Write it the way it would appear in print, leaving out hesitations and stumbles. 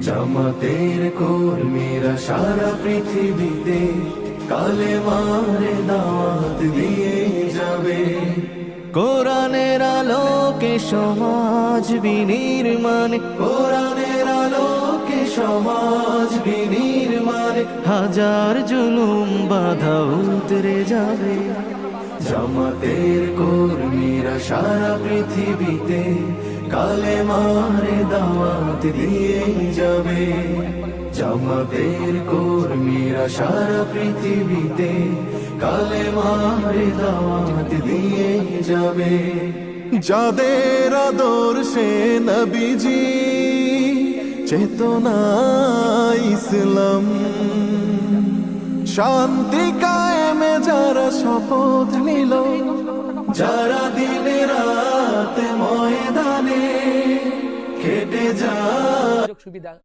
জামাতের কর্মীরা সারা পৃথিবীতে কালেমার দাওয়াত দিয়ে যাবে। কোরআনের আলোকে সমাজ বিনির্মাণ, কোরআনের আলোকে সমাজ বিনির্মাণ, হাজার জুলুম বাধা উতরে যাবে। জামাতের কর্মীরা সারা পৃথিবীতে কালেমার দাওয়াত দিয়ে যাবে। জামাতের কর্মীরা সারা পৃথিবীতে কালেমার দাওয়াত দিয়ে যাবে। যাদের আদর্শে নবীজি চেতনা ইসলাম, শান্তি কায়েমে যারা শপথ নিল, যারা দিনে রাতে ময়দানে খেটে যায়। সুবিধা